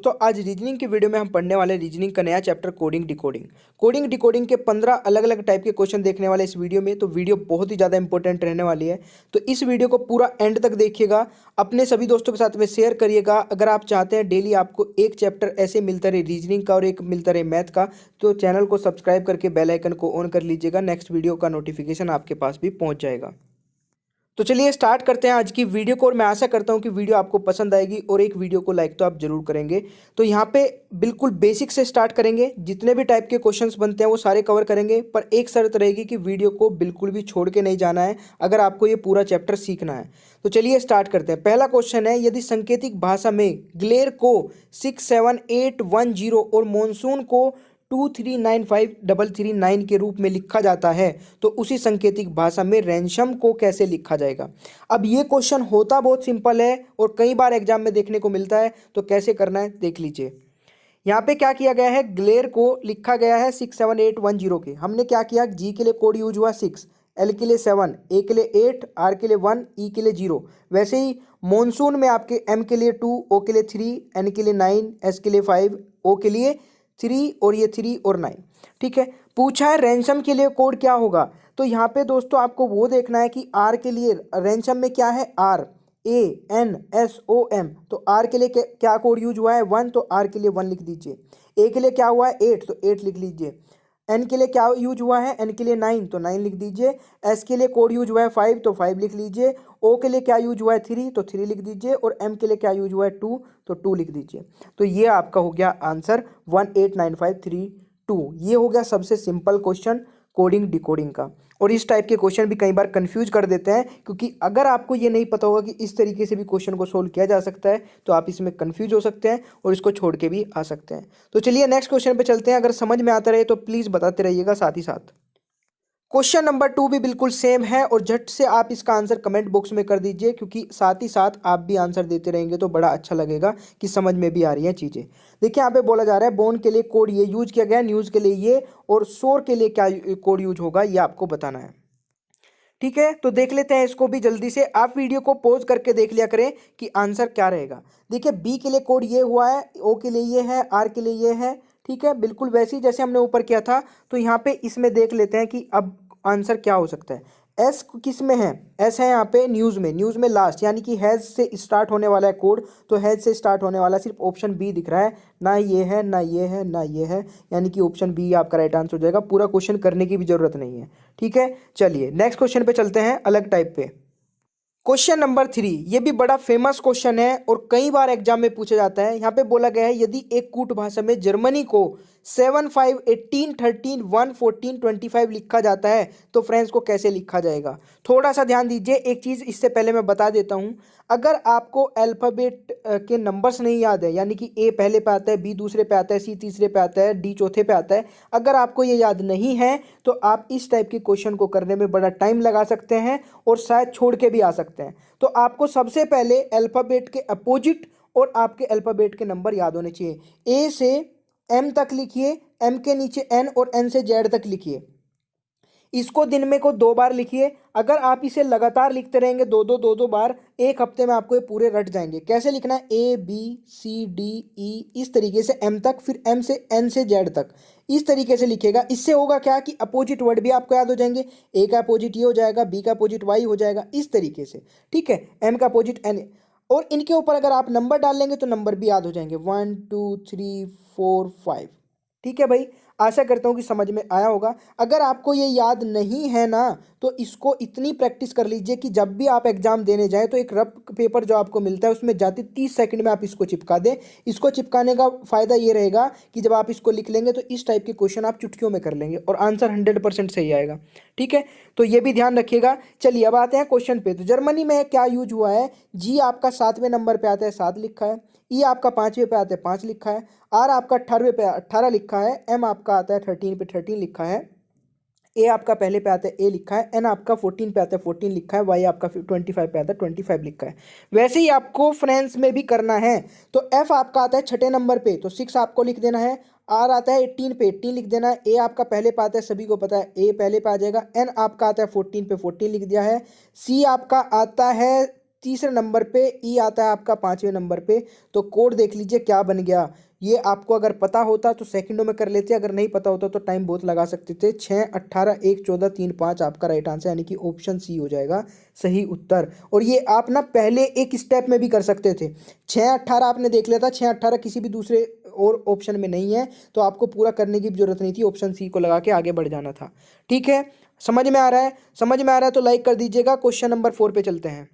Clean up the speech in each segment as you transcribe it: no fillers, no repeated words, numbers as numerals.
दोस्तों आज रीजनिंग की वीडियो में हम पढ़ने वाले रीजनिंग का नया chapter coding decoding. Coding decoding के 15 अलग अलग टाइप के क्वेश्चन देखने वाले इस वीडियो में। तो वीडियो बहुत ही ज़्यादा इंपॉर्टेंट रहने वाली है, तो इस वीडियो को पूरा एंड तक देखिएगा, अपने सभी दोस्तों के साथ में शेयर करिएगा। अगर आप चाहते हैं डेली आपको एक चैप्टर ऐसे मिलता रहे रीजनिंग का और एक मिलता रहे मैथ का, तो चैनल को सब्सक्राइब करके बेल आइकन को ऑन कर लीजिएगा। नेक्स्ट वीडियो का नोटिफिकेशन आपके पास भी पहुँच जाएगा। तो चलिए स्टार्ट करते हैं आज की वीडियो को, और मैं आशा करता हूं कि वीडियो आपको पसंद आएगी और एक वीडियो को लाइक तो आप जरूर करेंगे। तो यहाँ पे बिल्कुल बेसिक से स्टार्ट करेंगे, जितने भी टाइप के क्वेश्चंस बनते हैं वो सारे कवर करेंगे, पर एक शर्त रहेगी कि वीडियो को बिल्कुल भी छोड़ के नहीं जाना है अगर आपको ये पूरा चैप्टर सीखना है। तो चलिए स्टार्ट करते हैं। पहला क्वेश्चन है, यदि सांकेतिक भाषा में ग्लेर को 67810 और मॉनसून को 2395339 के रूप में लिखा जाता है, तो उसी सांकेतिक भाषा में रैंसम को कैसे लिखा जाएगा। अब ये क्वेश्चन होता बहुत सिंपल है और कई बार एग्जाम में देखने को मिलता है, तो कैसे करना है देख लीजिए। यहाँ पे क्या किया गया है, ग्लेर को लिखा गया है 67810 के। हमने क्या किया, जी के लिए कोड यूज हुआ 6, एल के लिए 7, ए के लिए 8, आर के लिए 1, ई के लिए 0। वैसे ही मॉनसून में आपके एम के लिए 2, ओ के लिए 3, एन के लिए 9, एस के लिए 5, ओ के लिए 3 और ये 3 और 9। ठीक है, पूछा है रैंसम के लिए कोड क्या होगा। तो यहाँ पे दोस्तों आपको वो देखना है कि आर के लिए रैंसम में क्या है, R A N S O M. तो आर के लिए क्या कोड यूज हुआ है, 1, तो आर के लिए 1 लिख दीजिए। ए के लिए क्या हुआ है, 8, तो 8 लिख लीजिए। एन के लिए क्या यूज हुआ है, एन के लिए 9, तो 9 लिख दीजिए। एस के लिए कोड यूज हुआ है 5, तो 5 लिख लीजिए। ओ के लिए क्या यूज हुआ है 3, तो 3 लिख दीजिए। और एम के लिए क्या यूज हुआ है 2, तो 2 लिख दीजिए। तो ये आपका हो गया आंसर 189532। ये हो गया सबसे सिंपल क्वेश्चन कोडिंग डिकोडिंग का। और इस टाइप के क्वेश्चन भी कई बार कंफ्यूज कर देते हैं, क्योंकि अगर आपको ये नहीं पता होगा कि इस तरीके से भी क्वेश्चन को सोल्व किया जा सकता है, तो आप इसमें कंफ्यूज हो सकते हैं और इसको छोड़ के भी आ सकते हैं। तो चलिए नेक्स्ट क्वेश्चन पे चलते हैं। अगर समझ में आता रहे तो प्लीज़ बताते रहिएगा साथ ही साथ। क्वेश्चन नंबर 2 भी बिल्कुल सेम है, और झट से आप इसका आंसर कमेंट बॉक्स में कर दीजिए, क्योंकि साथ ही साथ आप भी आंसर देते रहेंगे तो बड़ा अच्छा लगेगा कि समझ में भी आ रही हैं चीज़ें। देखिए यहाँ पे बोला जा रहा है बोन के लिए कोड ये यूज किया गया है, न्यूज़ के लिए ये, और शोर के लिए क्या कोड यूज होगा ये आपको बताना है। ठीक है, तो देख लेते हैं इसको भी जल्दी से। आप वीडियो को पॉज करके देख लिया करें कि आंसर क्या रहेगा। देखिए बी के लिए कोड ये हुआ है, ओ के लिए ये है, आर के लिए ये है। ठीक है, बिल्कुल वैसे ही जैसे हमने ऊपर किया था। तो यहाँ पे इसमें देख लेते हैं कि अब आंसर क्या हो सकता है। एस किस में है, एस है यहाँ पे न्यूज़ में, न्यूज़ में लास्ट, यानी कि हैज़ से स्टार्ट होने वाला है कोड। तो हैज़ से स्टार्ट होने वाला सिर्फ ऑप्शन बी दिख रहा है, ना ये है ना ये है ना ये है, यानी कि ऑप्शन बी आपका राइट आंसर हो जाएगा। पूरा क्वेश्चन करने की भी जरूरत नहीं है। ठीक है, चलिए नेक्स्ट क्वेश्चन पे चलते हैं, अलग टाइप पे। क्वेश्चन नंबर 3, ये भी बड़ा फेमस क्वेश्चन है और कई बार एग्जाम में पूछा जाता है। यहाँ पे बोला गया है, यदि एक कूट भाषा में जर्मनी को 7, 5, 18, 13, 1, 14, 25 लिखा जाता है, तो फ्रेंड्स को कैसे लिखा जाएगा। थोड़ा सा ध्यान दीजिए, एक चीज़ इससे पहले मैं बता देता हूँ। अगर आपको अल्फ़ाबेट के नंबर्स नहीं याद है, यानी कि ए पहले पे आता है, बी दूसरे पे आता है, सी तीसरे पे आता है, डी चौथे पे आता है, अगर आपको ये याद नहीं है तो आप इस टाइप के क्वेश्चन को करने में बड़ा टाइम लगा सकते हैं और शायद छोड़ के भी आ सकते हैं। तो आपको सबसे पहले अल्फ़ाबेट के अपोजिट और आपके अल्फ़ाबेट के नंबर याद होने चाहिए। ए से एम तक लिखिए, एम के नीचे एन और एन से जेड तक लिखिए। इसको दिन में को 2 बार लिखिए। अगर आप इसे लगातार लिखते रहेंगे दो दो बार, एक हफ्ते में आपको ये पूरे रट जाएंगे। कैसे लिखना है, A B C D E, इस तरीके से एम तक, फिर एम से एन से जेड तक, इस तरीके से लिखेगा। इससे होगा क्या कि अपोजिट वर्ड भी आपको याद हो जाएंगे। ए का अपोजिट ये हो जाएगा, बी का अपोजिट वाई हो जाएगा, इस तरीके से। ठीक है, एम का अपोजिट एन, और इनके ऊपर अगर आप नंबर डाल लेंगे तो नंबर भी याद हो जाएंगे, 1 2 3 4 5। ठीक है भाई, आशा करता हूँ कि समझ में आया होगा। अगर आपको ये याद नहीं है ना, तो इसको इतनी प्रैक्टिस कर लीजिए कि जब भी आप एग्जाम देने जाएं तो एक रफ पेपर जो आपको मिलता है उसमें जाते 30 सेकंड में आप इसको चिपका दें। इसको चिपकाने का फ़ायदा ये रहेगा कि जब आप इसको लिख लेंगे तो इस टाइप के क्वेश्चन आप चुटकियों में कर लेंगे और आंसर 100% सही आएगा। ठीक है, तो ये भी ध्यान रखिएगा। चलिए अब आते हैं क्वेश्चन पे। तो जर्मनी में क्या यूज हुआ है, जी आपका 7वें नंबर पे आता है, 7 लिखा है। ई आपका 5वें पे आता है, 5 लिखा है। आर आपका 18वें पे 18 लिखा है। एम आपका आता है 13 पे 13 लिखा है। ए आपका पहले पे आता है, ए लिखा है। एन आपका 14 पे आता है, 14 लिखा है। वाई आपका 25 पे आता है, 25 लिखा है। वैसे ही आपको फ्रेंड्स में भी करना है। तो एफ आपका आता है 6ठे नंबर पे, तो 6 आपको लिख देना है। आर आता है 18 पे, 18 लिख देना है। ए आपका पहले पे आता है, सभी को पता है, ए पहले पे आ जाएगा। एन आपका आता है 14 पे, 14 लिख दिया है। सी आपका आता है तीसरे नंबर पे, ई आता है आपका 5वें नंबर पे। तो कोड देख लीजिए क्या बन गया। ये आपको अगर पता होता तो सेकंडों में कर लेते, अगर नहीं पता होता तो टाइम बहुत लगा सकते थे। 6, 18, 1, 14, 3, 5 आपका राइट आंसर, यानी कि ऑप्शन सी हो जाएगा सही उत्तर। और ये आप ना पहले एक स्टेप में भी कर सकते थे। 6, 18 आपने देख लिया था, 6, 18 किसी भी दूसरे और ऑप्शन में नहीं है, तो आपको पूरा करने की भी जरूरत नहीं थी, ऑप्शन सी को लगा के आगे बढ़ जाना था। ठीक है, समझ में आ रहा है? समझ में आ रहा है तो लाइक कर दीजिएगा। क्वेश्चन नंबर 4 पे चलते हैं।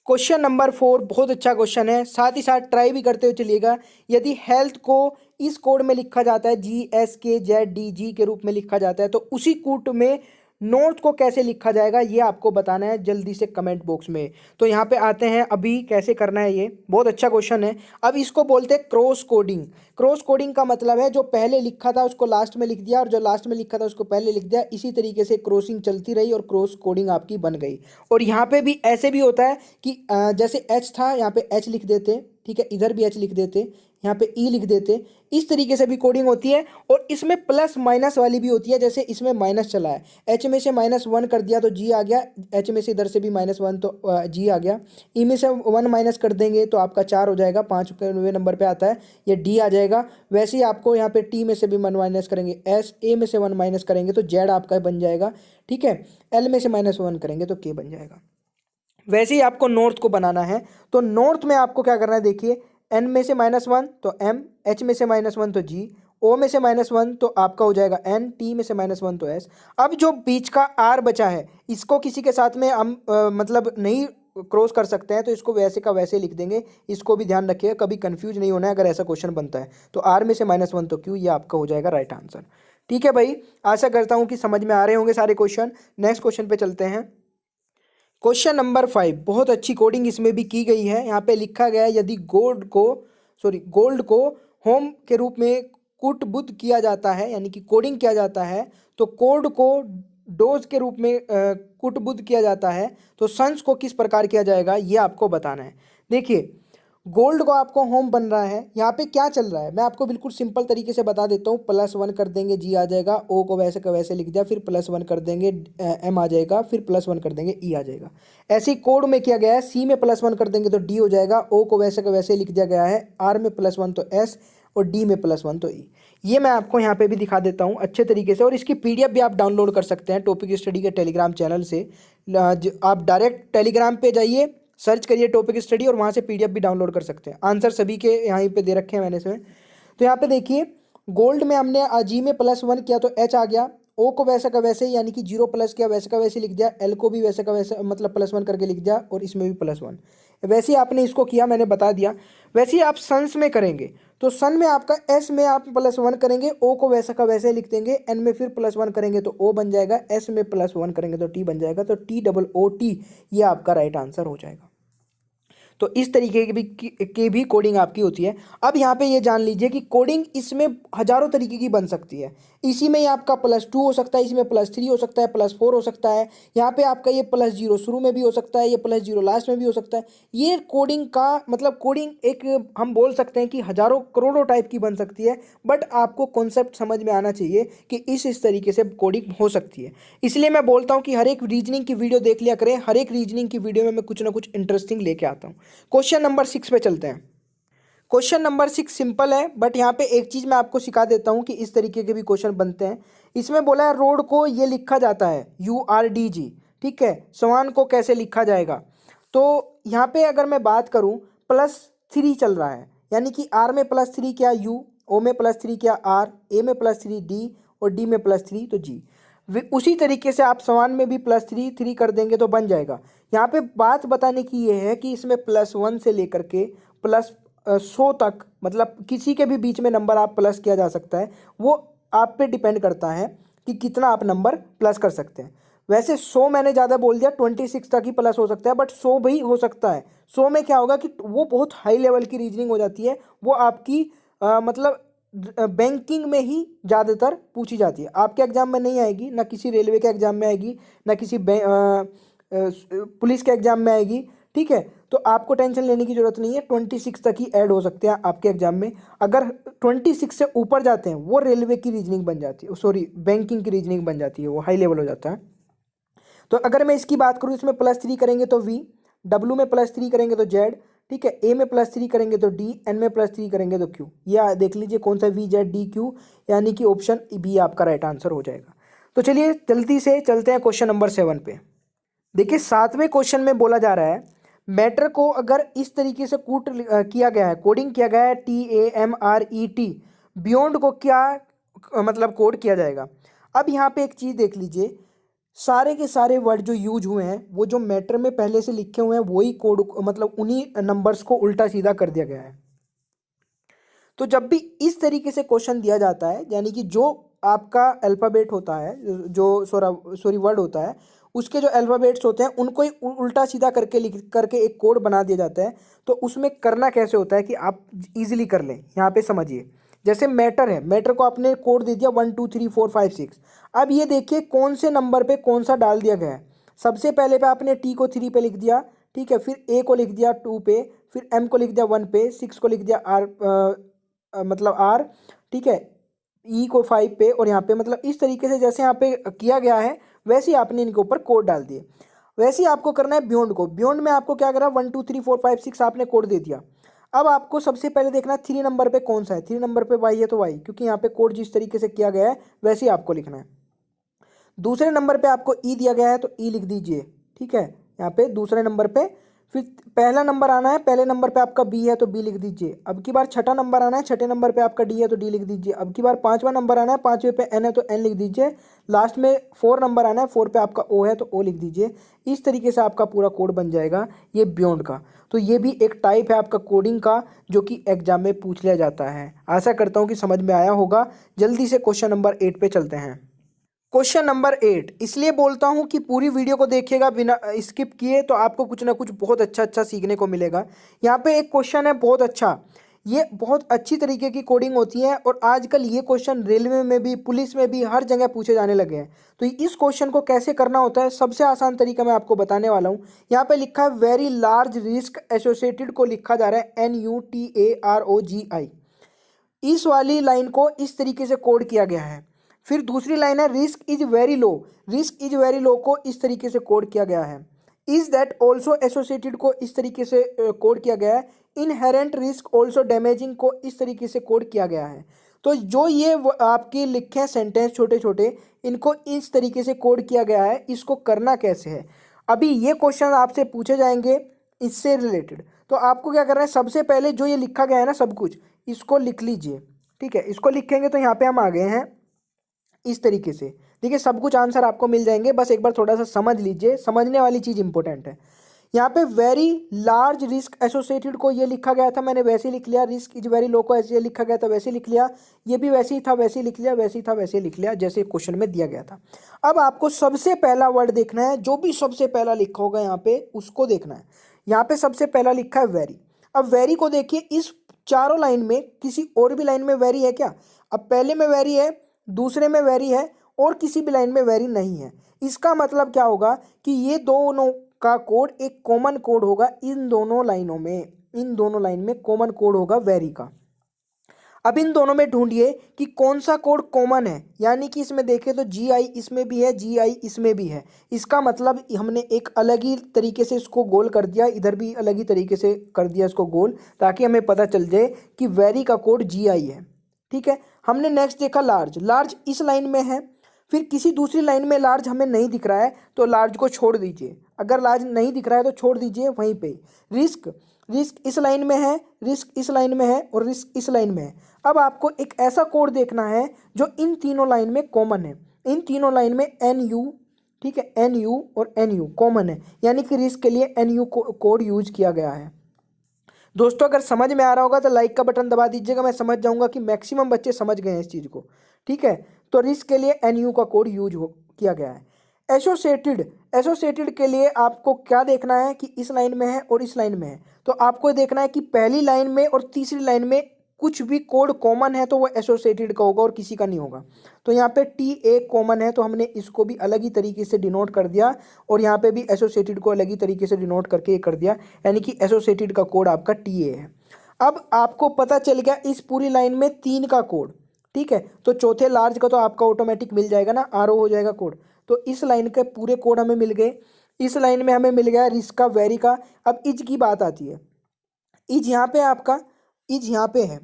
क्वेश्चन नंबर 4 बहुत अच्छा क्वेश्चन है, साथ ही साथ ट्राई भी करते हुए चलिएगा। यदि हेल्थ को इस कोड में लिखा जाता है, GSKZDG के रूप में लिखा जाता है, तो उसी कोड में नॉर्थ को कैसे लिखा जाएगा ये आपको बताना है जल्दी से कमेंट बॉक्स में। तो यहाँ पे आते हैं अभी कैसे करना है, ये बहुत अच्छा क्वेश्चन है। अब इसको बोलते हैं क्रॉस कोडिंग। क्रॉस कोडिंग का मतलब है जो पहले लिखा था उसको लास्ट में लिख दिया, और जो लास्ट में लिखा था उसको पहले लिख दिया। इसी तरीके से क्रॉसिंग चलती रही और क्रॉस कोडिंग आपकी बन गई। और यहाँ पे भी ऐसे भी होता है कि जैसे एच था, यहाँ पे एच लिख देते, ठीक है, इधर भी एच लिख देते, यहाँ पे ई लिख देते। इस तरीके से भी कोडिंग होती है। और इसमें प्लस माइनस वाली भी होती है, जैसे इसमें माइनस चला है, एच में से -1 कर दिया तो जी आ गया, एच में से इधर से भी -1 तो जी आ गया, ई में से 1 माइनस कर देंगे तो आपका 4 हो जाएगा, 5वें नंबर पे आता है, ये डी आ जाएगा। वैसे ही आपको यहाँ पे टी में से भी 1 माइनस करेंगे, एस ए में से 1 माइनस करेंगे तो जेड आपका बन जाएगा। ठीक है, एल में से -1 करेंगे तो के बन जाएगा। वैसे ही आपको नॉर्थ को बनाना है, तो नॉर्थ में आपको क्या करना है, देखिए, एन में से -1 तो एम, एच में से -1 तो जी, ओ में से -1 तो आपका हो जाएगा एन, टी में से -1 तो एस। अब जो बीच का आर बचा है, इसको किसी के साथ में हम मतलब नहीं क्रॉस कर सकते हैं, तो इसको वैसे का वैसे लिख देंगे। इसको भी ध्यान रखिएगा, कभी कंफ्यूज नहीं होना है अगर ऐसा क्वेश्चन बनता है। तो आर में से -1 तो क्यू, ये आपका हो जाएगा राइट आंसर। ठीक है भाई, आशा करता हूँ कि समझ में आ रहे होंगे सारे क्वेश्चन। नेक्स्ट क्वेश्चन पे चलते हैं। क्वेश्चन नंबर 5, बहुत अच्छी कोडिंग इसमें भी की गई है। यहाँ पे लिखा गया है, यदि गोल्ड को होम के रूप में कुटबुद्ध किया जाता है, यानी कि कोडिंग किया जाता है, तो कोड को डोज के रूप में कुटबुद्ध किया जाता है, तो सन्स को किस प्रकार किया जाएगा ये आपको बताना है। देखिए, गोल्ड को आपको होम बन रहा है, यहाँ पे क्या चल रहा है मैं आपको बिल्कुल सिंपल तरीके से बता देता हूँ। +1 कर देंगे, जी आ जाएगा, ओ को वैसे का वैसे लिख दिया, फिर +1 कर देंगे, एम आ जाएगा, फिर +1 कर देंगे, ई आ जाएगा। ऐसे ही कोड में किया गया है, सी में +1 कर देंगे तो डी हो जाएगा, ओ को वैसे का वैसे लिख दिया गया है, आर में +1 तो एस, और डी में +1 तो ई। ये मैं आपको यहाँ पे भी दिखा देता हूँ अच्छे तरीके से, और इसकी PDF भी आप डाउनलोड कर सकते हैं टॉपिक स्टडी के टेलीग्राम चैनल से। आप डायरेक्ट टेलीग्राम पे जाइए, सर्च करिए टॉपिक स्टडी, और वहाँ से PDF भी डाउनलोड कर सकते हैं। आंसर सभी के यहाँ पे दे रखे हैं मैंने इसमें। तो यहाँ पे देखिए, गोल्ड में हमने जी में +1 किया तो एच आ गया, ओ को वैसा का वैसे ही, यानी कि 0 प्लस किया वैसे का वैसे लिख दिया, एल को भी वैसे का वैसे मतलब +1 करके लिख दिया, और इसमें भी +1। वैसे ही आपने इसको किया, मैंने बता दिया। वैसे ही आप सन्स में करेंगे, तो सन में आपका एस में आप +1 करेंगे, ओ को वैसा का वैसे लिख देंगे, एन में फिर +1 करेंगे तो ओ बन जाएगा, एस में +1 करेंगे तो टी बन जाएगा, तो TOOT ये आपका राइट आंसर हो जाएगा। तो इस तरीके की भी कोडिंग आपकी होती है। अब यहाँ पे ये जान लीजिए कि कोडिंग इसमें हजारों तरीके की बन सकती है। इसी में ही आपका +2 हो सकता है, इसमें +3 हो सकता है, +4 हो सकता है, यहाँ पे आपका ये +0 शुरू में भी हो सकता है, ये +0 लास्ट में भी हो सकता है। ये कोडिंग का मतलब कोडिंग एक हम बोल सकते हैं कि हजारों करोड़ों टाइप की बन सकती है, बट आपको कॉन्सेप्ट समझ में आना चाहिए कि इस तरीके से कोडिंग हो सकती है। इसलिए मैं बोलता हूँ कि हर एक रीजनिंग की वीडियो देख लिया करें, हर एक रीजनिंग की वीडियो में मैं कुछ ना कुछ इंटरेस्टिंग लेके आता हूँ। क्वेश्चन नंबर 6 पे चलते हैं। क्वेश्चन नंबर 6 सिंपल है, बट यहाँ पे एक चीज मैं आपको सिखा देता हूँ कि इस तरीके के भी क्वेश्चन बनते हैं। इसमें बोला है रोड को ये लिखा जाता है URDG, ठीक है, समान को कैसे लिखा जाएगा। तो यहाँ पे अगर मैं बात करूँ, +3 चल रहा है, यानी कि R में +3 क्या U, O में +3 क्या R, A में +3 D, और D में +3 तो G। उसी तरीके से आप समान में भी +3 कर देंगे तो बन जाएगा। यहाँ पे बात बताने की ये है कि इसमें +1 से लेकर के +100 तक, मतलब किसी के भी बीच में नंबर आप प्लस किया जा सकता है। वो आप पे डिपेंड करता है कि कितना आप नंबर प्लस कर सकते हैं। वैसे 100 मैंने ज़्यादा बोल दिया, 26 तक ही प्लस हो सकता है, बट 100 भी हो सकता है। 100 में क्या होगा कि वो बहुत हाई लेवल की रीजनिंग हो जाती है, वो आपकी मतलब बैंकिंग में ही ज़्यादातर पूछी जाती है। आपके एग्जाम में नहीं आएगी, ना किसी रेलवे के एग्जाम में आएगी, ना किसी पुलिस के एग्जाम में आएगी, ठीक है। तो आपको टेंशन लेने की जरूरत नहीं है, 26 तक ही ऐड हो सकते हैं आपके एग्जाम में। अगर 26 से ऊपर जाते हैं वो रेलवे की रीजनिंग बन जाती है, सॉरी बैंकिंग की रीजनिंग बन जाती है, वो हाई लेवल हो जाता है। तो अगर मैं इसकी बात करूँ, इसमें +3 करेंगे तो V, डब्ल्यू में +3 करेंगे तो जेड, ठीक है, ए में +3 करेंगे तो डी, एन में +3 करेंगे तो क्यू। ये देख लीजिए कौन सा वी जेड डी क्यू, यानी कि ऑप्शन बी आपका राइट आंसर हो जाएगा। तो चलिए जल्दी से चलते हैं क्वेश्चन नंबर 7 पे। देखिए 7वें क्वेश्चन में बोला जा रहा है मैटर को अगर इस तरीके से किया गया है, कोडिंग किया गया है TAMRET, बियॉन्ड को क्या मतलब कोड किया जाएगा। अब यहाँ पे एक चीज़ देख लीजिए, सारे के सारे वर्ड जो यूज हुए हैं वो जो मैटर में पहले से लिखे हुए हैं वही कोड, मतलब उन्हीं नंबर्स को उल्टा सीधा कर दिया गया है। तो जब भी इस तरीके से क्वेश्चन दिया जाता है, यानी कि जो आपका अल्फ़ाबेट होता है, जो सॉरी वर्ड होता है, उसके जो अल्फ़ाबेट्स होते हैं उनको ही उल्टा सीधा करके लिख करके एक कोड बना दिया जाता है। तो उसमें करना कैसे होता है कि आप इजीली कर लें, यहाँ पे समझिए। जैसे मैटर है, मैटर को आपने कोड दे दिया 1 2 3 4 5 6। अब ये देखिए कौन से नंबर पे कौन सा डाल दिया गया है। सबसे पहले पे आपने टी को 3 पे लिख दिया, ठीक है, फिर ए को लिख दिया 2 पे, फिर एम को लिख दिया 1 पे, 6 को लिख दिया आर, मतलब आर, ठीक है, ई को 5 पे, और यहाँ पे मतलब इस तरीके से जैसे यहाँ पे किया गया है वैसे ही आपने इनके ऊपर कोड डाल दिए। वैसे ही आपको करना है बियॉन्ड को। बियॉन्ड में आपको क्या करा, 1 2 3 4 5 6 आपने कोड दे दिया। अब आपको सबसे पहले देखना है 3 नंबर पे कौन सा है। 3 नंबर पे वाई है तो वाई, क्योंकि यहाँ पे कोड जिस तरीके से किया गया है वैसे ही आपको लिखना है। दूसरे नंबर पे आपको ई दिया गया है तो ई लिख दीजिए, ठीक है, यहाँ पे दूसरे नंबर पे। फिर पहला नंबर आना है, पहले नंबर पे आपका बी है तो बी लिख दीजिए। अब की बार छठा नंबर आना है, छठे नंबर पे आपका डी है तो डी लिख दीजिए। अब की बार पांचवा नंबर आना है, पांचवे पे एन है तो एन लिख दीजिए। लास्ट में 4 नंबर आना है, 4 पे आपका ओ है तो ओ लिख दीजिए। इस तरीके से आपका पूरा कोड बन जाएगा ये बियॉन्ड का। तो ये भी एक टाइप है आपका कोडिंग का जो कि एग्जाम में पूछ लिया जाता है। आशा करता हूँ कि समझ में आया होगा। जल्दी से क्वेश्चन नंबर 8 पे चलते हैं। क्वेश्चन नंबर 8 इसलिए बोलता हूं कि पूरी वीडियो को देखिएगा बिना स्किप किए, तो आपको कुछ ना कुछ बहुत अच्छा अच्छा सीखने को मिलेगा। यहाँ पे एक क्वेश्चन है बहुत अच्छा, ये बहुत अच्छी तरीके की कोडिंग होती है और आजकल ये क्वेश्चन रेलवे में भी, पुलिस में भी, हर जगह पूछे जाने लगे हैं। तो इस क्वेश्चन को कैसे करना होता है, सबसे आसान तरीका मैं आपको बताने वाला हूँ। यहाँ पे लिखा है वेरी लार्ज रिस्क एसोसिएटेड को लिखा जा रहा है NUTAROGI। इस वाली लाइन को इस तरीके से कोड किया गया है। फिर दूसरी लाइन है risk is very low, risk is very low को इस तरीके से कोड किया गया है। इज दैट ऑल्सो एसोसिएटेड को इस तरीके से कोड किया गया है। इनहेरेंट रिस्क ऑल्सो डैमेजिंग को इस तरीके से कोड किया गया है। तो जो ये आपके लिखे हैं सेंटेंस छोटे छोटे, इनको इस तरीके से कोड किया गया है। इसको करना कैसे है, अभी ये क्वेश्चन आपसे पूछे जाएंगे इससे रिलेटेड। तो आपको क्या करना है, सबसे पहले जो ये लिखा गया है ना सब कुछ, इसको लिख लीजिए, ठीक है। इसको लिखेंगे तो यहाँ पे हम आ गए हैं इस तरीके से। देखिए सब कुछ आंसर आपको मिल जाएंगे, बस एक बार थोड़ा सा समझ लीजिए, समझने वाली चीज़ इंपॉर्टेंट है। यहाँ पे वेरी लार्ज रिस्क एसोसिएटेड को ये लिखा गया था, मैंने वैसे ही लिख लिया। रिस्क इज वेरी लो को ऐसे लिखा गया था, वैसे लिख लिया। ये भी वैसे ही था, वैसे ही लिख लिया, वैसे ही था, वैसे लिख लिया, जैसे क्वेश्चन में दिया गया था। अब आपको सबसे पहला वर्ड देखना है, जो भी सबसे पहला लिखा होगा यहाँ पे उसको देखना है। यहाँ पे सबसे पहला लिखा है वेरी। अब वेरी को देखिए, इस चारों लाइन में किसी और भी लाइन में वेरी है क्या? अब पहले में वेरी है, दूसरे में वेरी है, और किसी भी लाइन में वेरी नहीं है। इसका मतलब क्या होगा कि ये दोनों का कोड एक कॉमन कोड होगा। इन दोनों लाइनों में, इन दोनों लाइन में कॉमन कोड होगा वेरी का। अब इन दोनों में ढूंढिए कि कौन सा कोड कॉमन है, यानी कि इसमें देखें तो GI इसमें भी है, GI इसमें भी है। इसका मतलब हमने एक अलग ही तरीके से इसको गोल कर दिया, इधर भी अलग ही तरीके से कर दिया इसको गोल, ताकि हमें पता चल जाए कि वेरी का कोड GI है, ठीक है। हमने नेक्स्ट देखा लार्ज। लार्ज इस लाइन में है, फिर किसी दूसरी लाइन में लार्ज हमें नहीं दिख रहा है तो लार्ज को छोड़ दीजिए। अगर लार्ज नहीं दिख रहा है तो छोड़ दीजिए वहीं पे। रिस्क, रिस्क इस लाइन में है, रिस्क इस लाइन में है, और रिस्क इस लाइन में है। अब आपको एक ऐसा कोड देखना है जो इन तीनों लाइन में कॉमन है। इन तीनों लाइन में NU, ठीक है, NU और NU कॉमन है, यानी कि रिस्क के लिए NU कोड यूज किया गया है। दोस्तों अगर समझ में आ रहा होगा तो लाइक का बटन दबा दीजिएगा, मैं समझ जाऊंगा कि मैक्सिमम बच्चे समझ गए हैं इस चीज़ को, ठीक है। तो रिस्क के लिए NU का कोड यूज किया गया है। एसोसिएटेड, एसोसिएटेड के लिए आपको क्या देखना है कि इस लाइन में है और इस लाइन में है। तो आपको देखना है कि पहली लाइन में और तीसरी लाइन में कुछ भी कोड कॉमन है तो वो एसोसिएटेड का होगा और किसी का नहीं होगा। तो यहाँ पे TA कॉमन है तो हमने इसको भी अलग ही तरीके से डिनोट कर दिया, और यहाँ पे भी एसोसिएटेड को अलग ही तरीके से डिनोट करके कर दिया, यानी कि एसोसिएटेड का कोड आपका TA है। अब आपको पता चल गया इस पूरी लाइन में 3 का कोड, ठीक है। तो चौथे लार्ज का तो आपका ऑटोमेटिक मिल जाएगा ना, RO हो जाएगा कोड। तो इस लाइन के पूरे कोड हमें मिल गए। इस लाइन में हमें मिल गया रिस्क का, वेरी का। अब इज की बात आती है, इज यहाँ पे आपका, इज यहाँ पे है,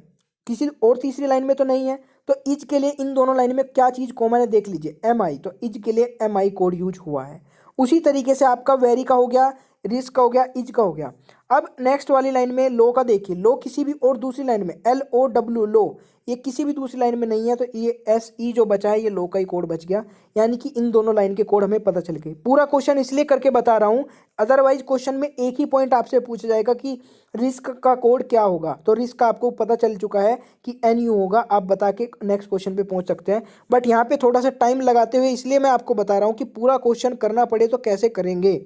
किसी और तीसरी लाइन में तो नहीं है। तो इज के लिए इन दोनों लाइन में क्या चीज़ कॉमन है देख लीजिए, एम आई। तो इज के लिए एम आई कोड यूज हुआ है। उसी तरीके से आपका वेरी का हो गया, रिस्क का हो गया, इज का हो गया। अब नेक्स्ट वाली लाइन में लो का देखिए, लो किसी भी और दूसरी लाइन में एल ओ डब्ल्यू लो, ये किसी भी दूसरी लाइन में नहीं है। तो ये एस ई जो बचा है ये लो का ही कोड बच गया, यानी कि इन दोनों लाइन के कोड हमें पता चल गए। पूरा क्वेश्चन इसलिए करके बता रहा हूँ, अदरवाइज क्वेश्चन में एक ही पॉइंट आपसे पूछा जाएगा कि रिस्क का कोड क्या होगा। तो रिस्क का आपको पता चल चुका है कि एन यू होगा, आप बता के नेक्स्ट क्वेश्चन पे पहुंच सकते हैं। बट यहाँ पे थोड़ा सा टाइम लगाते हुए इसलिए मैं आपको बता रहा हूँ कि पूरा क्वेश्चन करना पड़े तो कैसे करेंगे।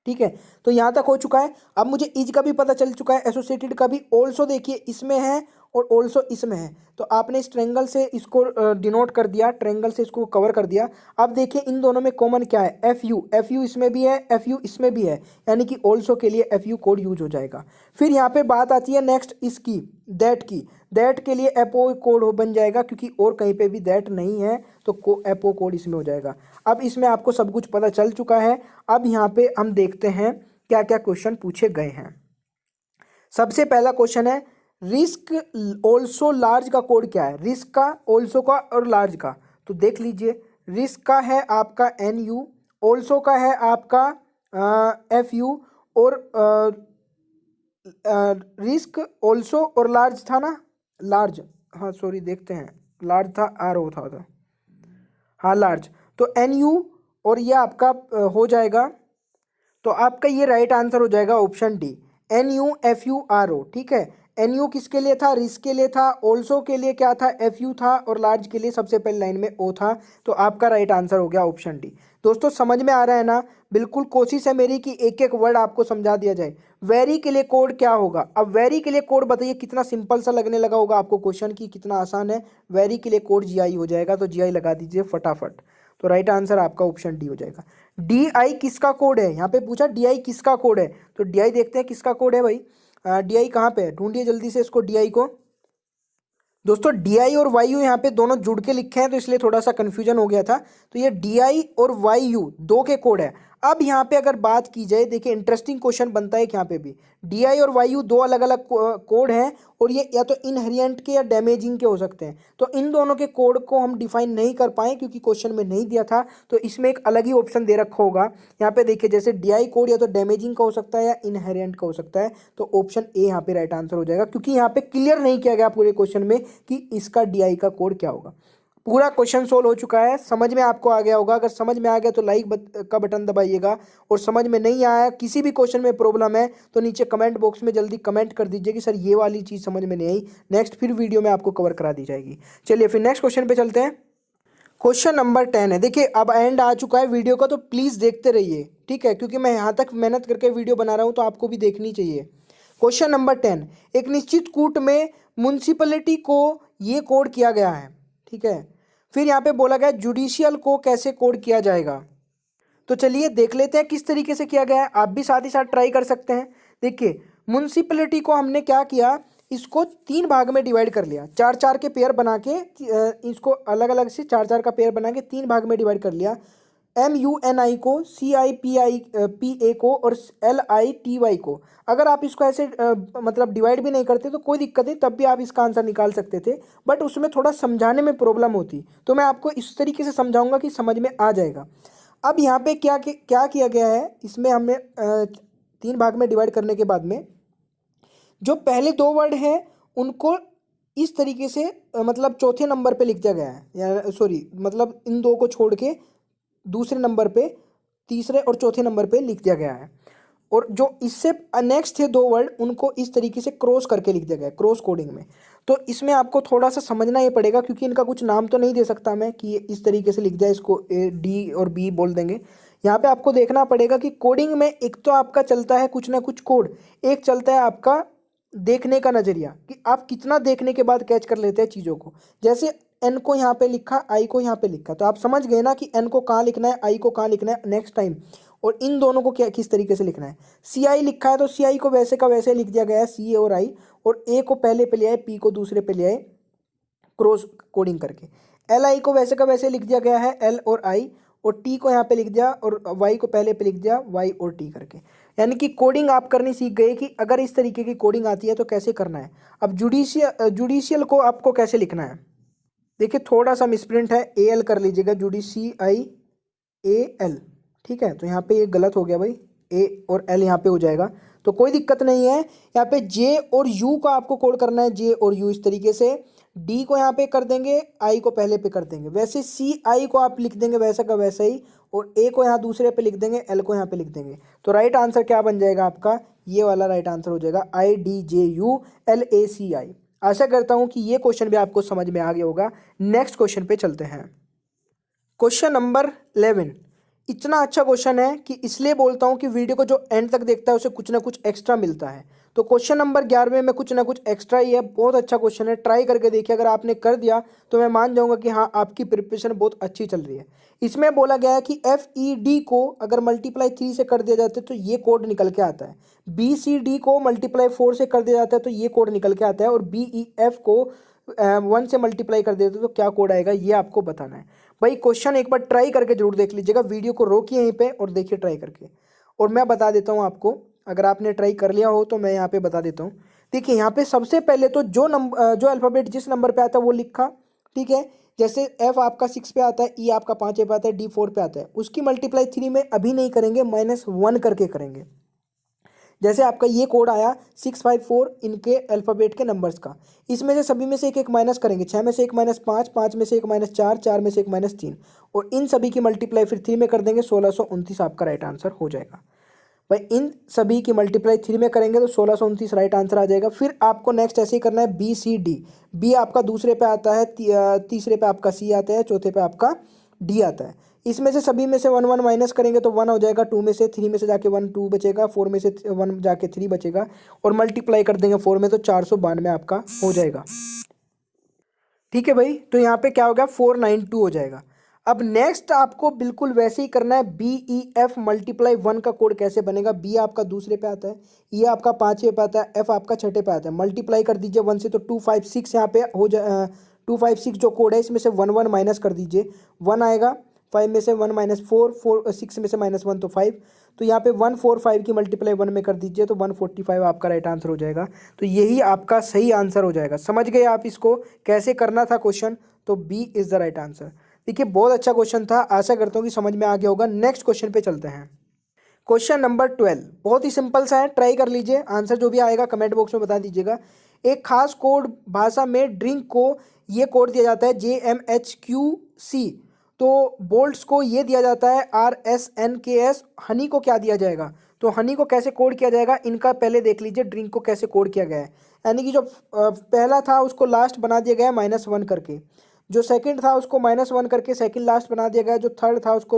ठीक है, तो यहाँ तक हो चुका है। अब मुझे इज का भी पता चल चुका है, एसोसिएटेड का भी। ऑल्सो देखिए इसमें है और ऑल्सो इसमें है, तो आपने इस ट्रेंगल से इसको डिनोट कर दिया, ट्रेंगल से इसको कवर कर दिया। अब देखिए इन दोनों में कॉमन क्या है, एफ यू, एफ यू इसमें भी है, एफ यू इसमें भी है, यानी कि ऑल्सो के लिए एफ यू कोड यूज हो जाएगा। फिर यहाँ पे बात आती है नेक्स्ट इसकी, दैट की। दैट के लिए एपो कोड बन जाएगा, क्योंकि और कहीं पे भी दैट नहीं है तो एपो कोड इसमें हो जाएगा। अब इसमें आपको सब कुछ पता चल चुका है। अब यहाँ पे हम देखते हैं क्या क्या क्वेश्चन पूछे गए हैं। सबसे पहला क्वेश्चन है रिस्क ऑल्सो लार्ज का कोड क्या है, रिस्क का, ऑल्सो का और लार्ज का। तो देख लीजिए, रिस्क का है आपका एन यू, ऑल्सो का है आपका एफ यू, और रिस्क ऑल्सो और लार्ज था ना, लार्ज, हाँ सॉरी देखते हैं, लार्ज था, आर ओ था, हाँ लार्ज। तो एन यू और ये आपका हो जाएगा, तो आपका ये राइट आंसर हो जाएगा option D, N U F U R O. ठीक है, एन यू किसके लिए था, रिस्क के लिए था, ऑल्सो के लिए क्या था, एफ यू था, और लार्ज के लिए सबसे पहले लाइन में ओ था। तो आपका राइट आंसर हो गया ऑप्शन डी। दोस्तों समझ में आ रहा है ना, बिल्कुल कोशिश है मेरी कि एक एक वर्ड आपको समझा दिया जाए। वेरी के लिए कोड क्या होगा, अब वेरी के लिए कोड बताइए, कितना सिंपल सा लगने लगा होगा आपको क्वेश्चन की, कितना आसान है। वेरी के लिए कोड जी आई हो जाएगा, तो जी आई लगा दीजिए फटाफट। तो राइट आंसर आपका ऑप्शन डी हो जाएगा। डी आई किसका कोड है, यहाँ पे पूछा डी आई किसका कोड है, तो डी आई देखते हैं किसका कोड है भाई। डी आई कहाँ पे है, ढूंढिए जल्दी से इसको डी आई को। दोस्तों डी आई और वाई यू यहाँ पे दोनों जुड़ के लिखे हैं, तो इसलिए थोड़ा सा कन्फ्यूजन हो गया था। तो ये डी आई और वाई यू दो के कोड है। अब यहाँ पे अगर बात की जाए, देखिए इंटरेस्टिंग क्वेश्चन बनता है यहाँ पे भी। डी आई और वाई यू दो अलग अलग कोड हैं, और ये या तो इनहेरिएंट के या डैमेजिंग के हो सकते हैं। तो इन दोनों के कोड को हम डिफाइन नहीं कर पाए क्योंकि क्वेश्चन में नहीं दिया था, तो इसमें एक अलग ही ऑप्शन दे रखा होगा। यहाँ पे देखिए जैसे डी आई कोड या तो डैमेजिंग का हो सकता है या इनहेरिएंट का हो सकता है। तो ऑप्शन ए यहाँ पे राइट आंसर हो जाएगा, क्योंकि यहाँ पे क्लियर नहीं किया गया पूरे क्वेश्चन में कि इसका डी आई का कोड क्या होगा। पूरा क्वेश्चन सोल्व हो चुका है, समझ में आपको आ गया होगा। अगर समझ में आ गया तो लाइक का बटन दबाइएगा, और समझ में नहीं आया, किसी भी क्वेश्चन में प्रॉब्लम है, तो नीचे कमेंट बॉक्स में जल्दी कमेंट कर दीजिए कि सर ये वाली चीज़ समझ में नहीं आई, नेक्स्ट फिर वीडियो में आपको कवर करा दी जाएगी। चलिए फिर नेक्स्ट क्वेश्चन पे चलते हैं। क्वेश्चन नंबर 10 है। देखिए अब एंड आ चुका है वीडियो का, तो प्लीज़ देखते रहिए, ठीक है, क्योंकि मैं यहाँ तक मेहनत करके वीडियो बना रहा हूँ तो आपको भी देखनी चाहिए। क्वेश्चन नंबर 10, एक निश्चित कूट में म्युनिसिपैलिटी को ये कोड किया गया है, ठीक है। फिर यहाँ पे बोला गया जुडिशियल को कैसे कोड किया जाएगा। तो चलिए देख लेते हैं किस तरीके से किया गया है, आप भी साथ ही साथ ट्राई कर सकते हैं। देखिए म्युनिसिपैलिटी को हमने क्या किया, इसको 3 भाग में डिवाइड कर लिया, 4-4 के पेयर बना के, इसको अलग अलग से 4-4 का पेयर बना के 3 भाग में डिवाइड कर लिया। एम यू एन आई को, सी आई पी ए को, और एल आई टी वाई को। अगर आप इसको ऐसे मतलब डिवाइड भी नहीं करते तो कोई दिक्कत नहीं, तब भी आप इसका आंसर निकाल सकते थे, बट उसमें थोड़ा समझाने में प्रॉब्लम होती। तो मैं आपको इस तरीके से समझाऊंगा कि समझ में आ जाएगा। अब यहाँ पे क्या किया गया है, इसमें हमने 3 भाग में डिवाइड करने के बाद में जो पहले 2 वर्ड हैं उनको इस तरीके से मतलब चौथे नंबर पे लिख दिया गया है, या सॉरी मतलब इन 2 को छोड़ के दूसरे नंबर पे, तीसरे और चौथे नंबर पे लिख दिया गया है। और जो इससे नेक्स्ट थे 2 वर्ड उनको इस तरीके से क्रॉस करके लिख दिया गया है, क्रॉस कोडिंग में। तो इसमें आपको थोड़ा सा समझना ये पड़ेगा, क्योंकि इनका कुछ नाम तो नहीं दे सकता मैं कि इस तरीके से लिख दिया, इसको ए डी और बी बोल देंगे। यहाँ पे आपको देखना पड़ेगा कि कोडिंग में एक तो आपका चलता है कुछ ना कुछ कोड, एक चलता है आपका देखने का नज़रिया, कि आप कितना देखने के बाद कैच कर लेते हैं चीज़ों को। जैसे एन को यहाँ पे लिखा, आई को यहाँ पे लिखा, तो आप समझ गए ना कि एन को कहाँ लिखना है, आई को कहाँ लिखना है नेक्स्ट टाइम, और इन दोनों को क्या किस तरीके से लिखना है। सी आई लिखा है तो सी आई को वैसे का वैसे लिख दिया गया है, सी ए और आई, और ए को पहले पे ले आए, पी को दूसरे पे ले आए क्रॉस कोडिंग करके। एल आई को वैसे का वैसे लिख दिया गया है, एल और आई, और टी को यहाँ पे लिख दिया और वाई को पहले पे लिख दिया वाई और टी करके। यानी कि कोडिंग आप करनी सीख गए कि अगर इस तरीके की कोडिंग आती है तो कैसे करना है। अब जुडिशियल को आपको कैसे लिखना है, देखिए थोड़ा सा मिसप्रिंट है, ए एल कर लीजिएगा, JUDICIAL, ठीक है। तो यहाँ पे ये गलत हो गया भाई, ए और एल यहाँ पे हो जाएगा, तो कोई दिक्कत नहीं है। यहाँ पे जे और यू का आपको कोड करना है, जे और यू इस तरीके से, डी को यहाँ पे कर देंगे, आई को पहले पे कर देंगे, वैसे सी आई को आप लिख देंगे वैसा का वैसा ही, और ए को यहाँ दूसरे पे लिख देंगे, एल को यहाँ पे लिख देंगे। तो राइट आंसर क्या बन जाएगा आपका, ये वाला राइट आंसर हो जाएगा IDJULACI। आशा करता हूँ कि ये क्वेश्चन भी आपको समझ में आ गया होगा। नेक्स्ट क्वेश्चन पे चलते हैं। क्वेश्चन नंबर 11, इतना अच्छा क्वेश्चन है कि इसलिए बोलता हूँ कि वीडियो को जो एंड तक देखता है उसे कुछ ना कुछ एक्स्ट्रा मिलता है। तो क्वेश्चन नंबर 11 में कुछ ना कुछ एक्स्ट्रा ही है, बहुत अच्छा क्वेश्चन है, ट्राई करके देखिए। अगर आपने कर दिया तो मैं मान जाऊंगा कि हाँ आपकी प्रिपरेशन बहुत अच्छी चल रही है। इसमें बोला गया है कि FED को अगर मल्टीप्लाई 3 से कर दिया जाता है तो ये कोड निकल के आता है, BCD को मल्टीप्लाई 4 से कर दिया जाता है तो ये कोड निकल के आता है, और BEF को 1 से मल्टीप्लाई कर देते तो क्या कोड आएगा, ये आपको बताना है। भाई क्वेश्चन एक बार ट्राई करके जरूर देख लीजिएगा, वीडियो को रोकिए यहीं पे और देखिए ट्राई करके, और मैं बता देता हूँ आपको। अगर आपने ट्राई कर लिया हो तो मैं यहाँ पे बता देता हूँ। देखिए यहाँ पे सबसे पहले तो जो अल्फ़ाबेट जिस नंबर पे आता है वो लिखा, ठीक है। जैसे F आपका 6 पे आता है, E आपका 5 पे आता है, D 4 पे आता है, उसकी मल्टीप्लाई 3 में अभी नहीं करेंगे, -1 करके करेंगे। जैसे आपका ये कोड आया 654 इनके अल्फ़ाबेट के नंबर्स का, इसमें से सभी में से एक एक माइनस करेंगे, 6 में से एक -5, 5 में से एक -4, 4 में से एक -3, और इन सभी की मल्टीप्लाई फिर 3 में कर देंगे, 1629 आपका राइट आंसर हो जाएगा। भाई इन सभी की मल्टीप्लाई 3 में करेंगे तो 1629 राइट आंसर आ जाएगा। फिर आपको नेक्स्ट ऐसे ही करना है, BCD, बी आपका दूसरे पे आता है, तीसरे पे आपका C आता है, चौथे पे आपका D आता है। इसमें से सभी में से 1 1 माइनस करेंगे तो 1 हो जाएगा, 2 में से 3 में से जाके 1 2 बचेगा, 4 में से 1 जाके 3 बचेगा, और मल्टीप्लाई कर देंगे 4 में तो 492 आपका हो जाएगा। ठीक है भाई, तो यहाँ पे क्या होगा 492 हो जाएगा। अब नेक्स्ट आपको बिल्कुल वैसे ही करना है, BEF मल्टीप्लाई 1 का कोड कैसे बनेगा। B आपका दूसरे पे आता है, E आपका 5वें पे आता है, F आपका 6ठे पे आता है, मल्टीप्लाई कर दीजिए 1 से तो 256 यहाँ पे हो जाए, 256 जो कोड है इसमें से 1 1 माइनस कर दीजिए, 1 आएगा, 5 में से 1 -4, 6 में से -1 तो 5, तो यहाँ पे 145 की मल्टीप्लाई 1 में कर दीजिए तो 145 आपका राइट आंसर हो जाएगा। तो यही आपका सही आंसर हो जाएगा। समझ गए आप इसको कैसे करना था क्वेश्चन, तो B is the right answer. देखिए बहुत अच्छा क्वेश्चन था, आशा करता हूँ कि समझ में आ गया होगा। नेक्स्ट क्वेश्चन पे चलते हैं। क्वेश्चन नंबर 12 बहुत ही सिंपल सा है, ट्राई कर लीजिए, आंसर जो भी आएगा कमेंट बॉक्स में बता दीजिएगा। एक खास कोड भाषा में ड्रिंक को ये कोड दिया जाता है JMHQC, तो बोल्ट्स को ये दिया जाता है RSNKS, हनी को क्या दिया जाएगा, तो हनी को कैसे कोड किया जाएगा इनका पहले देख लीजिए, ड्रिंक को कैसे कोड किया गया है। यानी कि जो पहला था उसको लास्ट बना दिया गया है -1 करके, जो सेकंड था उसको -1 करके सेकंड लास्ट बना दिया गया, जो थर्ड था उसको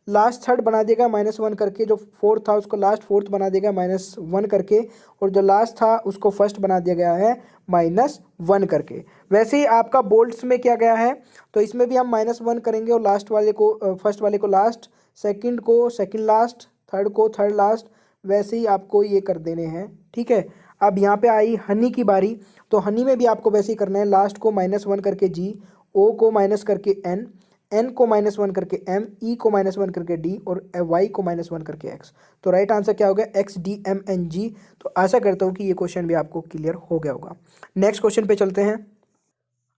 लास्ट थर्ड बना दिया गया -1 करके, जो फोर्थ था उसको लास्ट फोर्थ बना दिया गया -1 करके, और जो लास्ट था उसको फर्स्ट बना दिया गया है -1 करके। वैसे ही आपका बोल्ट्स में किया गया है, तो इसमें भी हम -1 करेंगे और लास्ट वाले को फर्स्ट वाले को लास्ट, सेकंड को सेकंड लास्ट, थर्ड को थर्ड लास्ट, वैसे ही आपको ये कर देने हैं। ठीक है, अब यहाँ पे आई हनी की बारी, तो हनी में भी आपको वैसे ही करना है, लास्ट को -1 करके G, O को माइनस करके N, N को -1 करके M, E को -1 करके D, और Y को -1 करके X। तो राइट आंसर क्या हो गया XDMNG। तो आशा करता हूँ कि ये क्वेश्चन भी आपको क्लियर हो गया होगा। नेक्स्ट क्वेश्चन पे चलते हैं।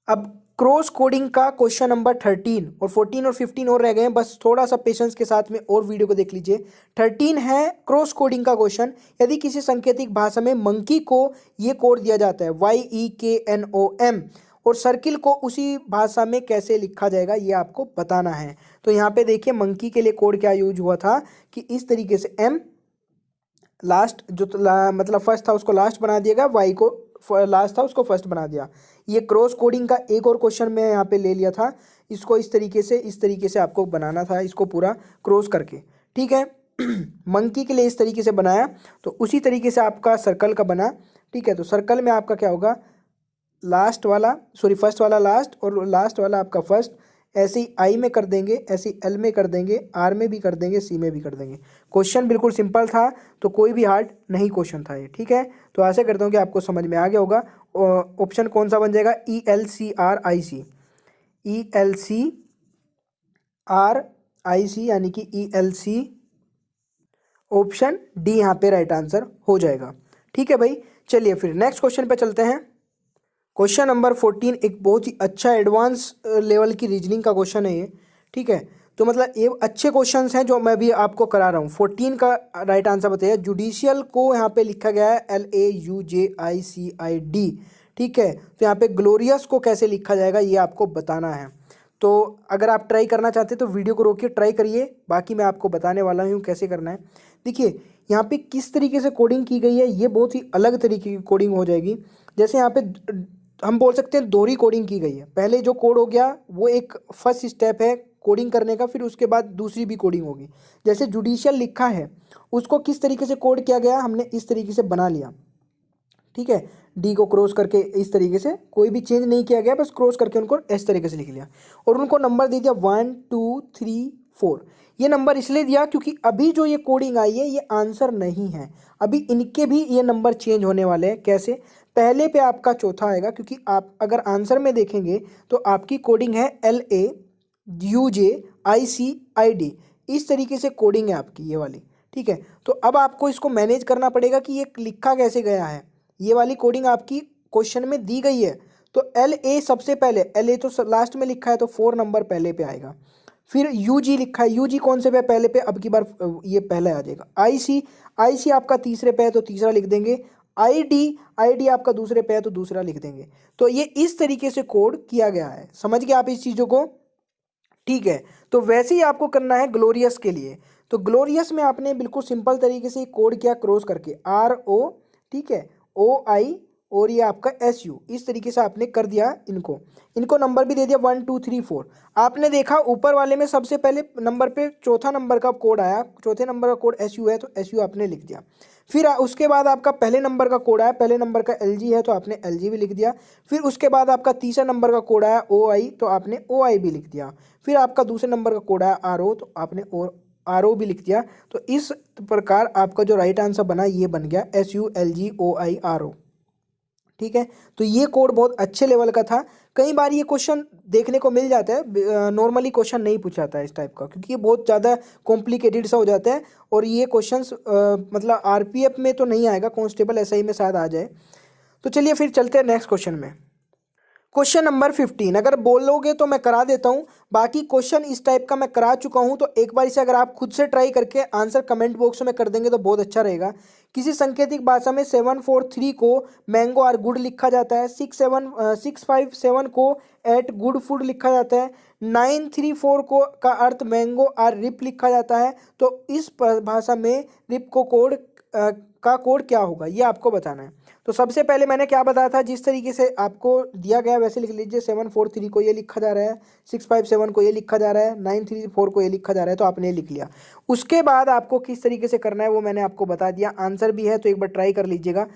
अब क्रॉस कोडिंग का क्वेश्चन नंबर 13 और 14 और 15 और रह गए हैं, बस थोड़ा सा पेशेंस के साथ में और वीडियो को देख लीजिए। 13 है क्रॉस कोडिंग का क्वेश्चन, यदि किसी सांकेतिक भाषा में मंकी को ये कोड दिया जाता है YEKNOM, और सर्किल को उसी भाषा में कैसे लिखा जाएगा ये आपको बताना है। तो यहाँ पे देखिए मंकी के लिए कोड क्या यूज हुआ था कि इस तरीके से M लास्ट जो मतलब फर्स्ट था उसको लास्ट बना दिएगा, Y को लास्ट था उसको फर्स्ट बना दिया। ये क्रॉस कोडिंग का एक और क्वेश्चन मैं यहाँ पे ले लिया था, इसको इस तरीके से आपको बनाना था, इसको पूरा क्रॉस करके। ठीक है, मंकी के लिए इस तरीके से बनाया, तो उसी तरीके से आपका सर्कल का बना। ठीक है, तो सर्कल में आपका क्या होगा, फर्स्ट वाला लास्ट और लास्ट वाला आपका फर्स्ट, ऐसे ही आई में कर देंगे, ऐसे ही एल में कर देंगे, आर में भी कर देंगे, सी में भी कर देंगे। क्वेश्चन बिल्कुल सिंपल था, तो कोई भी हार्ड नहीं क्वेश्चन था ये। ठीक है, तो आशा करता हूँ कि आपको समझ में आ गया होगा। ऑप्शन कौन सा बन जाएगा, ELCRIC, ELCRIC IC यानी कि ELC। ऑप्शन डी यहाँ पे राइट आंसर हो जाएगा। ठीक है भाई, चलिए फिर नेक्स्ट क्वेश्चन पे चलते हैं। क्वेश्चन नंबर 14 एक बहुत ही अच्छा एडवांस लेवल की रीजनिंग का क्वेश्चन है ये। ठीक है, तो मतलब ये अच्छे क्वेश्चंस हैं जो मैं भी आपको करा रहा हूँ। 14 का राइट आंसर बताइए। जुडिशियल को यहाँ पे लिखा गया है LAUJICID। ठीक है, तो यहाँ पे ग्लोरियस को कैसे लिखा जाएगा ये आपको बताना है। तो अगर आप ट्राई करना चाहते हैं तो वीडियो को रोकिए, ट्राई करिए, बाकी मैं आपको बताने वाला हूँ कैसे करना है। देखिए यहाँ पे किस तरीके से कोडिंग की गई है, ये बहुत ही अलग तरीके की कोडिंग हो जाएगी। जैसे यहाँ पे हम बोल सकते हैं दोहरी कोडिंग की गई है। पहले जो कोड हो गया वो एक फर्स्ट स्टेप है कोडिंग करने का, फिर उसके बाद दूसरी भी कोडिंग होगी। जैसे जुडिशियल लिखा है उसको किस तरीके से कोड किया गया, हमने इस तरीके से बना लिया। ठीक है, डी को क्रॉस करके इस तरीके से, कोई भी चेंज नहीं किया गया, बस क्रॉस करके उनको इस तरीके से लिख लिया और उनको नंबर दे दिया 1 2 3 4। ये नंबर इसलिए दिया क्योंकि अभी जो ये कोडिंग आई है ये आंसर नहीं है, अभी इनके भी ये नंबर चेंज होने वाले हैं। कैसे? पहले पे आपका चौथा आएगा, क्योंकि आप अगर आंसर में देखेंगे तो आपकी कोडिंग है LAUJICID, इस तरीके से कोडिंग है आपकी ये वाली। ठीक है, तो अब आपको इसको मैनेज करना पड़ेगा कि ये लिखा कैसे गया है। ये वाली कोडिंग आपकी क्वेश्चन में दी गई है, तो LA सबसे पहले, LA तो लास्ट में लिखा है तो 4 नंबर पहले पे आएगा। फिर UG लिखा है, UG कौन से पे पहले पे, अब की बार ये पहले आ जाएगा। IC आपका तीसरे पे है तो तीसरा लिख देंगे। ID आपका दूसरे पे है तो दूसरा लिख देंगे। तो ये इस तरीके से कोड किया गया है, समझ गए आप इस चीज़ों को? ठीक है, तो वैसे ही आपको करना है ग्लोरियस के लिए। तो ग्लोरियस में आपने बिल्कुल सिंपल तरीके से कोड किया क्रॉस करके RO, ठीक है, OI और ये आपका SU, इस तरीके से आपने कर दिया। इनको नंबर भी दे दिया 1 2 3 4। आपने देखा ऊपर वाले में सबसे पहले नंबर पे चौथा नंबर का कोड आया, चौथे नंबर का कोड SU है तो SU आपने लिख दिया। फिर उसके बाद आपका पहले नंबर का कोड आया, पहले नंबर का LG है तो आपने LG भी लिख दिया। फिर उसके बाद आपका तीसरा नंबर का कोड आया OI तो आपने OI भी लिख दिया। फिर आपका दूसरे नंबर का कोड आया RO तो आपने RO भी लिख दिया। तो इस प्रकार आपका जो राइट आंसर बना ये बन गया SULGOIRO। ठीक है, तो ये कोड बहुत अच्छे लेवल का था। कई बार ये क्वेश्चन देखने को मिल जाता है, नॉर्मली क्वेश्चन नहीं पूछाता है इस टाइप का, क्योंकि ये बहुत ज़्यादा कॉम्प्लिकेटेड सा हो जाता है। और ये क्वेश्चंस मतलब RPF में तो नहीं आएगा, कांस्टेबल SI में शायद आ जाए। तो चलिए फिर चलते हैं नेक्स्ट क्वेश्चन में। क्वेश्चन नंबर 15 अगर बोलोगे तो मैं करा देता हूँ, बाकी क्वेश्चन इस टाइप का मैं करा चुका हूँ। तो एक बार इसे अगर आप खुद से ट्राई करके आंसर कमेंट बॉक्स में कर देंगे तो बहुत अच्छा रहेगा। किसी सांकेतिक भाषा में 743 को मैंगो आर गुड लिखा जाता है, 657 को एट गुड फूड लिखा जाता है, 934 को का अर्थ मैंगो आर रिप लिखा जाता है। तो इस भाषा में रिप को का कोड क्या होगा ये आपको बताना है। तो सबसे पहले मैंने क्या बताया था, जिस तरीके से आपको दिया गया वैसे लिख लीजिए। 743 को ये लिखा जा रहा है, 657 को ये लिखा जा रहा है, 934 को ये लिखा जा रहा है, तो आपने ये लिख लिया। उसके बाद आपको किस तरीके से करना है वो मैंने आपको बता दिया। आंसर भी है तो एक बार ट्राई कर लीजिएगा।